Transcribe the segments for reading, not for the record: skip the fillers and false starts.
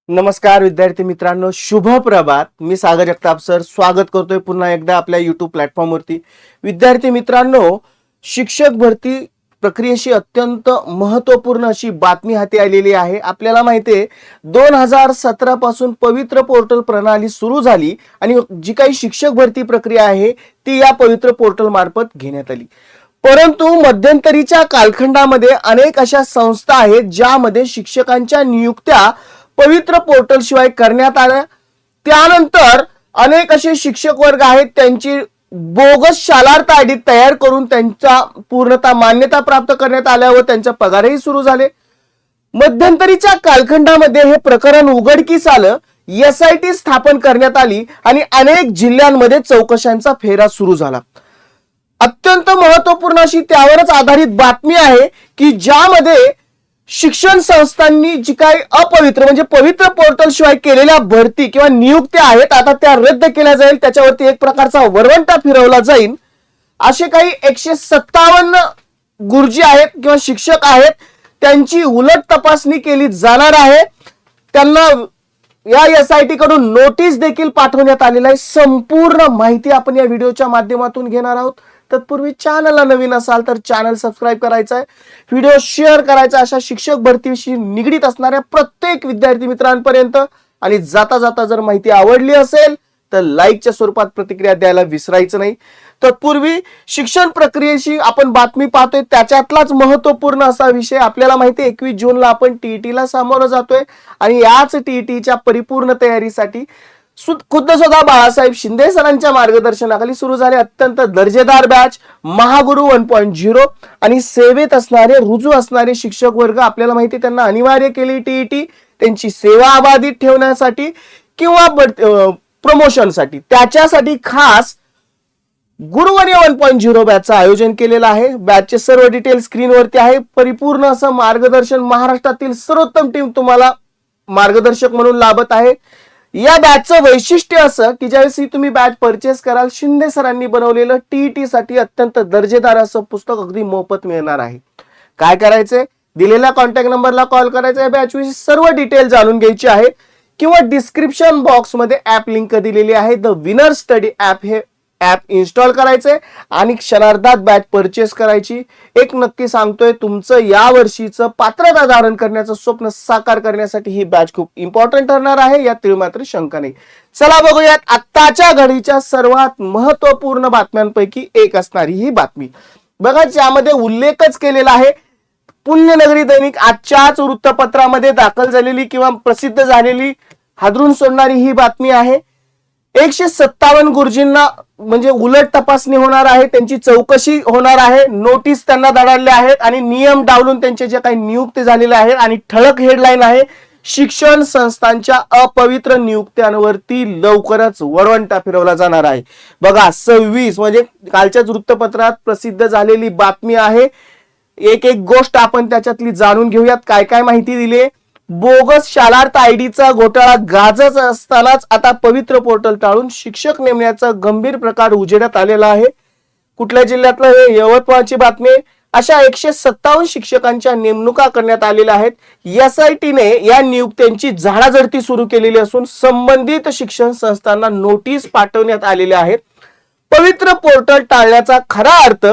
नमस्कार विद्यार्थी मित्रांनो, शुभ प्रभात. मी सागर जगताप सर स्वागत करतोय पुन्हा एकदा आपल्या YouTube प्लॅटफॉर्मवरती. विद्यार्थी मित्रांनो, शिक्षक भरती प्रक्रियेशी अत्यंत महत्त्वपूर्ण अशी बातमी हाती आलेली आहे. आपल्याला माहिती आहे 2017 पासून पवित्र पोर्टल प्रणाली सुरू झाली आणि जी काही शिक्षक भरती प्रक्रिया आहे ती या पवित्र पोर्टल मार्फत घेण्यात आली. परंतु मध्यंतरीच्या कालखंडामध्ये अनेक अशा संस्था आहेत ज्यामध्ये शिक्षकांच्या नियुक्त्या पवित्र पोर्टल शिवाय करण्यात आल्या. त्यानंतर अनेक असे शिक्षक वर्ग आहेत त्यांची बोगस शालार्थ आयडी तयार करून त्यांचा पूर्णतः मान्यता प्राप्त करण्यात आल्या व त्यांचा पगारही सुरू झाले. मध्यंतरीच्या कालखंडामध्ये हे प्रकरण उघडकीस आलं. SIT स्थापन करण्यात आली आणि अनेक जिल्ह्यांमध्ये चौकशांचा फेरा सुरू झाला. अत्यंत महत्त्वपूर्ण अशी त्यावरच आधारित बातमी आहे की ज्यामध्ये शिक्षण संस्थांनी जी काही अपवित्र म्हणजे पवित्र पोर्टल शिवाय केलेल्या भरती किंवा नियुक्त्या आहेत आता त्या रद्द केल्या जाईल. त्याच्यावरती एक प्रकारचा वरवंटा फिरवला जाईल. असे काही 157 गुरुजी आहेत किंवा शिक्षक आहेत त्यांची उलट तपासणी केली जाणार आहे. त्यांना या SIT कडून नोटीस देखील पाठवण्यात आलेला आहे. संपूर्ण माहिती आपण या व्हिडिओच्या माध्यमातून घेणार आहोत. तत्पूर्वी चॅनलला नवीन असाल तर चॅनल सबस्क्राईब करायचा आहे, व्हिडिओ शेअर करायचा अशा शिक्षक भरतीशी निगडीत असणाऱ्या प्रत्येक विद्यार्थी मित्रांपर्यंत. आणि जाता जाता जर माहिती आवडली असेल तर लाईकच्या स्वरूपात प्रतिक्रिया द्यायला विसरायचं नाही. तत्पूर्वी शिक्षण प्रक्रियेशी आपण बातमी पाहतोय त्याच्यातलाच महत्त्वपूर्ण असा विषय. आपल्याला माहिती आहे 21 जूनला आपण TET ला सामोरं जातोय आणि याच TETच्या परिपूर्ण तयारीसाठी खुद्द स्वतः बाळासाहेब शिंदे सरांच्या मार्गदर्शनाखाली सुरू झाले अत्यंत दर्जेदार बॅच महागुरु 1.0 आणि सेवेत असणारे रुजू असणारे शिक्षक वर्ग. आपल्याला माहिती त्यांना अनिवार्य केली TET त्यांची सेवा अबाधित ठेवण्यासाठी किंवा प्रमोशनसाठी. त्याच्यासाठी खास गुरुवर्य 1.0 बॅचचं आयोजन केलेलं आहे. बॅचचे सर्व डिटेल स्क्रीनवरती आहे. परिपूर्ण असं मार्गदर्शन महाराष्ट्रातील सर्वोत्तम टीम तुम्हाला मार्गदर्शक म्हणून लाभत आहे. या बॅचचं वैशिष्ट्य असं की ज्यावेळेस तुम्ही बॅच परचेस कराल शिंदे सरांनी बनवलेलं TET साठी अत्यंत दर्जेदार असं पुस्तक अगदी मोफत मिळणार आहे. काय करायचंय, दिलेल्या कॉन्टॅक्ट नंबरला कॉल करायचा आहे. बॅच विषयी सर्व डिटेल जाणून घ्यायची आहे किंवा डिस्क्रिप्शन बॉक्स मध्ये ऍप लिंक दिलेली आहे. द विनर स्टडी ऍप हे ऍप इन्स्टॉल करायचंय आणि क्षणार्धात बॅच परचेस करायची. एक नक्की सांगतोय, तुमचं या वर्षीचं पात्रता धारण करण्याचं स्वप्न साकार करण्यासाठी ही बॅच खूप इम्पॉर्टंट ठरणार आहे, यात मात्र शंका नाही. चला बघूयात आत्ताच्या घडीच्या सर्वात महत्वपूर्ण बातम्यांपैकी एक असणारी ही बातमी. बघा ज्यामध्ये उल्लेखच केलेला आहे पुण्यनगरी दैनिक आजच्याच वृत्तपत्रामध्ये दाखल झालेली किंवा प्रसिद्ध झालेली हादरून सोडणारी ही बातमी आहे. 157 गुरुजींना म्हणजे उलट तपासणी होणार आहे, त्यांची चौकशी होणार आहे. नोटीस त्यांना धडाडल्या आहेत आणि नियम डावलून त्यांचे जे काही नियुक्ती झालेले आहेत. आणि ठळक हेडलाईन आहे शिक्षण संस्थांच्या अपवित्र नियुक्त्यांवरती लवकरच वरवंटा फिरवला जाणार आहे. बघा 26 म्हणजे कालच्याच वृत्तपत्रात प्रसिद्ध झालेली बातमी आहे. एक एक गोष्ट आपण त्याच्यातली जाणून घेऊयात. काय काय माहिती दिली. बोगस शालार्थ आयडीचा घोटाळा गाजत असतानाच आता पवित्र पोर्टल टाळून शिक्षक नेमण्याचा गंभीर प्रकार उजेडात आलेला आहे. कुठल्या जिल्ह्यातलं हे? यवतमाळची बातमी. अशा 157 शिक्षकांच्या नेमणुका करण्यात आलेल्या आहेत. SIT ने या नियुक्त्यांची झाडाझडती सुरू केलेली असून संबंधित शिक्षण संस्थांना नोटीस पाठवण्यात आलेल्या आहेत. पवित्र पोर्टल टाळण्याचा खरा अर्थ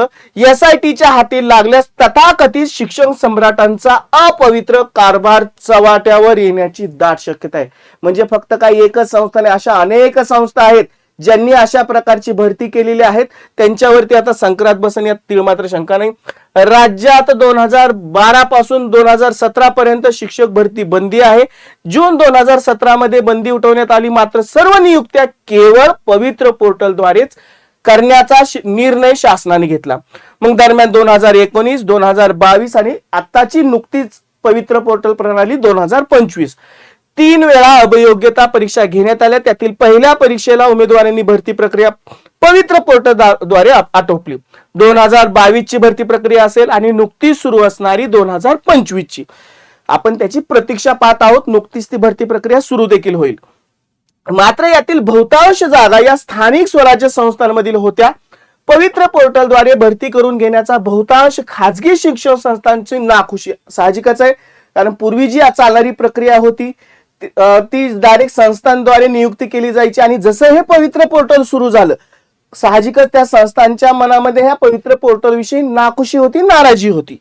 SITच्या हाती लागल्यास तथाकथित शिक्षण सम्राटांचा अपवित्र कारभार चव्हाट्यावर येण्याची दाट शक्यता आहे. म्हणजे फक्त काही एकच संस्था नाही, अशा अनेक संस्था आहेत ज्यांनी अशा प्रकारची भरती केलेली आहेत. त्यांच्यावरती आता संक्रांत बसन यात मात्र शंका नाही. राज्यात 2012 पासून 2017 पर्यंत शिक्षक भरती बंदी आहे. जून 2017 मध्ये बंदी उठवण्यात आली. मात्र सर्व नियुक्त्या केवळ पवित्र पोर्टलद्वारेच करण्याचा निर्णय शासनाने घेतला. मग दरम्यान 2019, 2022 आणि आताची नुकतीच पवित्र पोर्टल प्रणाली 2025 3 वेळा अभियोग्यता परीक्षा घेण्यात आल्या. त्यातील पहिल्या परीक्षेला उमेदवारांनी भरती प्रक्रिया पवित्र पोर्टलद्वारे आटोपली. 2022 ची भरती प्रक्रिया असेल आणि नुकतीच सुरू असणारी 2025 ची आपण त्याची प्रतीक्षा पाहत आहोत. नुकतीच ती भरती प्रक्रिया सुरू देखील होईल. मात्र यातील बहुतांश जागा या स्थानिक स्वराज्य संस्थांमधील होत्या. पवित्र पोर्टलद्वारे भरती करून घेण्याचा बहुतांश खाजगी शिक्षण संस्थांची नाखुशी साहजिकच आहे. कारण पूर्वी जी चालणारी प्रक्रिया होती ती डायरेक्ट संस्थांद्वारे नियुक्ती केली जायची आणि जसं हे पवित्र पोर्टल सुरू झालं, साहजिकच त्या संस्थांच्या मनामध्ये ह्या पवित्र पोर्टल विषयी नाखुशी होती, नाराजी होती.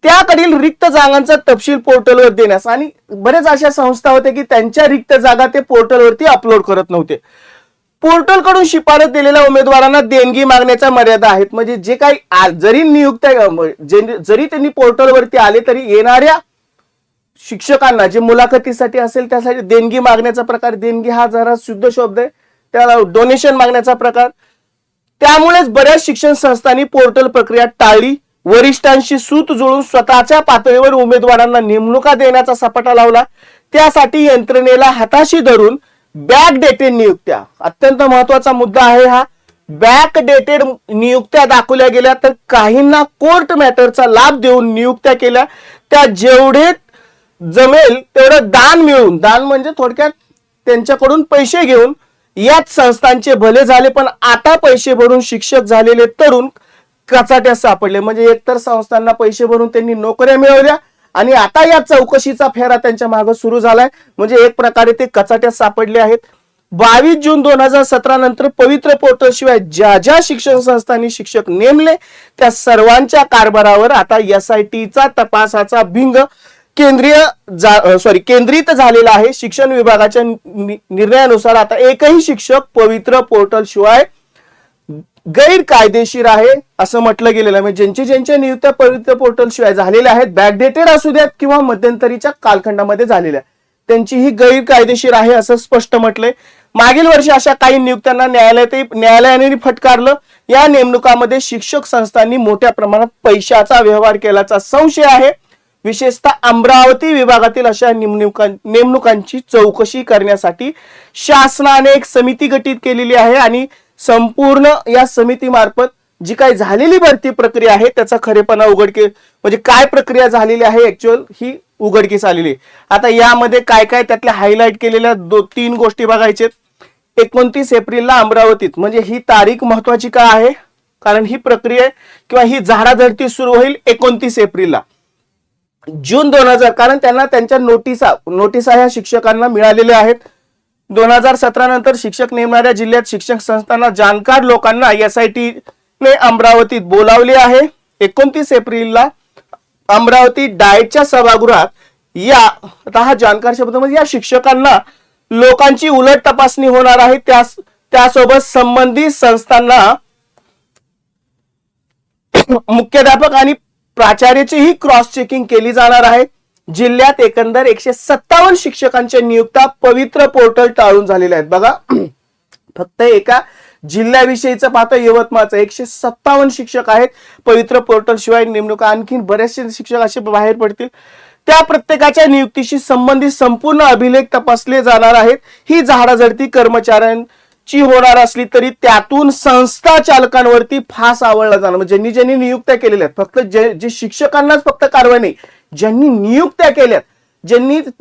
त्याकडील रिक्त जागांचा तपशील पोर्टलवर देण्यास, आणि बरेच अशा संस्था होत्या की त्यांच्या रिक्त जागा ते पोर्टलवरती अपलोड करत नव्हते. पोर्टल कडून शिफारस दिलेल्या उमेदवारांना देणगी मागण्याच्या मर्यादा आहेत. म्हणजे जे काही जरी जरी त्यांनी पोर्टलवरती आले तरी येणाऱ्या शिक्षकांना जे मुलाखतीसाठी असेल त्यासाठी देणगी मागण्याचा प्रकार, देणगी हा जरा शुद्ध शब्द आहे, त्याला डोनेशन मागण्याचा प्रकार. त्यामुळेच बऱ्याच शिक्षण संस्थांनी पोर्टल प्रक्रिया टाळली. वरिष्ठांशी सूत जुळून स्वतःच्या पातळीवर उमेदवारांना नेमणुका देण्याचा सपाटा लावला. त्यासाठी यंत्रणेला हाताशी धरून बॅक डेटेड नियुक्त्या, अत्यंत महत्वाचा मुद्दा आहे हा, बॅक डेटेड नियुक्त्या दाखवल्या गेल्या. तर काहींना कोर्ट मॅटरचा लाभ देऊन नियुक्त्या केल्या. त्या जेवढे जमेल तेवढं दान मिळून, दान म्हणजे थोडक्यात त्यांच्याकडून पैसे घेऊन याच संस्थांचे भले झाले. पण आता पैसे भरून शिक्षक झालेले तरुण कचाट्यात सापडले. म्हणजे एकतर संस्थांना पैसे भरून त्यांनी नोकऱ्या मिळवल्या आणि आता या चौकशीचा फेरा त्यांच्या मागे सुरू झालाय. म्हणजे एक प्रकारे ते कचाट्यात सापडले आहेत. 22 जून 2017 नंतर पवित्र पोर्टल शिवाय ज्या ज्या शिक्षण संस्थांनी शिक्षक नेमले त्या सर्वांच्या कारभारावर आता SITचा तपासाचा भिंग केंद्रित झालेला आहे. शिक्षण विभागाच्या निर्णयानुसार आता एकही शिक्षक पवित्र पोर्टल शिवाय गैरकायदेशीर आहे असं म्हटलं गेलेलं आहे. म्हणजे ज्यांच्या नियुक्त्या पवित्र पोर्टल शिवाय झालेल्या आहेत, बॅकडेटेड असू द्यात किंवा मध्यंतरीच्या कालखंडामध्ये झालेल्या, त्यांची ही गैरकायदेशीर आहे असं स्पष्ट म्हटलंय. मागील वर्षी अशा काही नियुक्त्यांना न्यायालयाने फटकारलं. या नेमणुकामध्ये शिक्षक संस्थांनी मोठ्या प्रमाणात पैशाचा व्यवहार केल्याचा संशय आहे. विशेषतः अमरावती विभागातील अशा नेमणुकांची चौकशी करण्यासाठी शासनाने एक समिती गठीत केलेली आहे आणि संपूर्ण या समितीमार्फत जी काही झालेली भरती प्रक्रिया आहे त्याचा खरेपणा म्हणजे काय प्रक्रिया झालेली आहे ऍक्च्युअल ही उघडकीस आलेली. आता यामध्ये काय काय त्यातल्या हायलाइट केलेल्या 2-3 गोष्टी बघायचेत. 29 एप्रिलला अमरावतीत, म्हणजे ही तारीख महत्वाची का आहे, कारण ही प्रक्रिया किंवा ही झाडाझडती सुरू होईल 29 एप्रिलला. जून 2000, कारण त्यांना त्यांच्या नोटिसा ह्या शिक्षकांना मिळालेल्या आहेत. 2017 नंतर शिक्षक नेमणाऱ्या जिल्ह्यात शिक्षक संस्थांना जाणकार लोकांना SIT ने अमरावतीत बोलावले आहे. 29 एप्रिलला अमरावती डाएटच्या सभागृहात आता हा जाणकार शब्द म्हणजे या शिक्षकांना लोकांची उलट तपासणी होणार आहे. त्यासोबत संबंधित संस्थांना मुख्याध्यापक आणि प्राचार्याचीही क्रॉस चेकिंग केली जाणार आहे. जिल्ह्यात एकंदर 157 शिक्षकांच्या नियुक्त्या पवित्र पोर्टल टाळून झालेल्या आहेत. बघा, फक्त एका जिल्ह्याविषयीचं पाहता यवतमाळचं 157 शिक्षक आहेत पवित्र पोर्टल शिवाय नेमणुका. आणखी बरेचसे शिक्षक असे बाहेर पडतील. त्या प्रत्येकाच्या नियुक्तीशी संबंधित संपूर्ण अभिलेख तपासले जाणार आहेत. ही झाडाझडती कर्मचाऱ्यांची होणार असली तरी त्यातून संस्था चालकांवरती फास आवळला जाणार. म्हणजे ज्यांनी नियुक्त्या केलेल्या आहेत, फक्त जे शिक्षकांनाच फक्त कारवाई नाही, ज्यांनी नियुक्त्या केल्यात,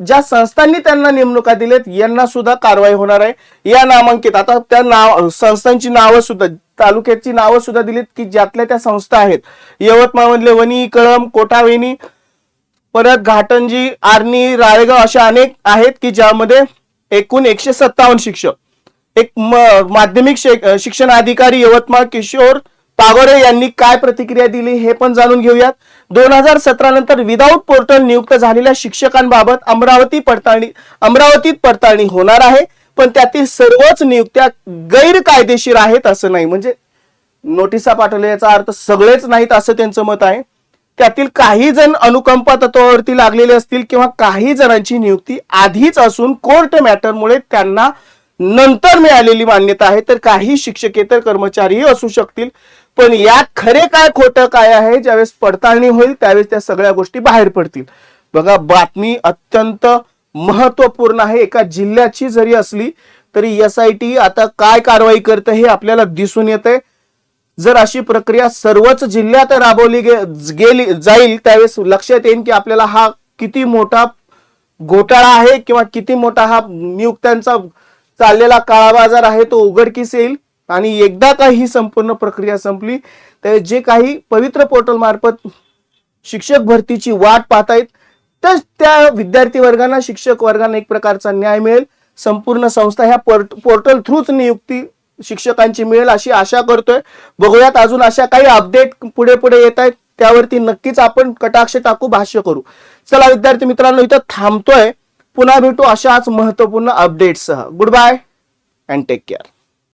ज्या संस्थांनी त्यांना नेमणुका दिलेत यांना सुद्धा कारवाई होणार आहे. या नामांकित, आता त्या संस्थांची नावं सुद्धा, तालुक्याची नावं सुद्धा दिलीत की ज्यातल्या त्या संस्था आहेत. यवतमाळमधले वणी, कळंब, कोठावेणी, परत घाटंजी, आर्णी, राळेगाव अशा अनेक आहेत की ज्यामध्ये एकूण 157 शिक्षक. एक माध्यमिक शिक्षण अधिकारी यवतमाळ किशोर पागोरे यांनी काय प्रतिक्रिया दिली हे पण जाणून घेऊयात. 2017 नंतर विदाऊट पोर्टल नियुक्त झालेल्या शिक्षकांबाबत अमरावतीत पडताळणी होणार आहे. पण त्यातील सर्वच नियुक्त्या गैरकायदेशीर आहेत असं नाही. म्हणजे नोटिसा पाठवल्या याचा अर्थ सगळेच नाहीत असं त्यांचं मत आहे. त्यातील काही जण अनुकंपा तत्वावरती लागलेले असतील किंवा काही जणांची नियुक्ती आधीच असून कोर्ट मॅटरमुळे त्यांना नंतर मिळालेली मान्यता आहे. तर काही शिक्षकेतर कर्मचारीही असू शकतील. पण यात खरे काय खोटं काय आहे ज्यावेळेस पडताळणी होईल त्यावेळेस त्या सगळ्या गोष्टी बाहेर पडतील. बघा, बातमी अत्यंत महत्वपूर्ण आहे. एका जिल्ह्याची जरी असली तरी SIT आता काय कारवाई करते हे आपल्याला दिसून येते. जर अशी प्रक्रिया सर्वच जिल्ह्यात राबवली जाईल त्यावेळेस लक्षात येईल की आपल्याला हा किती मोठा घोटाळा आहे किंवा किती मोठा हा नियुक्त्यांचा चाललेला काळा बाजार आहे तो उघडकीस येईल. आणि एकदा का ही संपूर्ण प्रक्रिया संपली तर जे काही पवित्र पोर्टल मार्फत शिक्षक भरतीची वाट पाहतायत तर त्या विद्यार्थी वर्गांना, शिक्षक वर्गांना एक प्रकारचा न्याय मिळेल. संपूर्ण संस्था ह्या पोर्टल थ्रूच नियुक्ती शिक्षकांची मिळेल अशी आशा करतोय. बघूयात अजून अशा काही अपडेट पुढे पुढे येत आहेत, त्यावरती नक्कीच आपण कटाक्ष टाकू, भाष्य करू. चला विद्यार्थी मित्रांनो, इथं थांबतोय. पुन्हा भेटू अशाच महत्त्वपूर्ण अपडेट्ससह. Good bye and take care.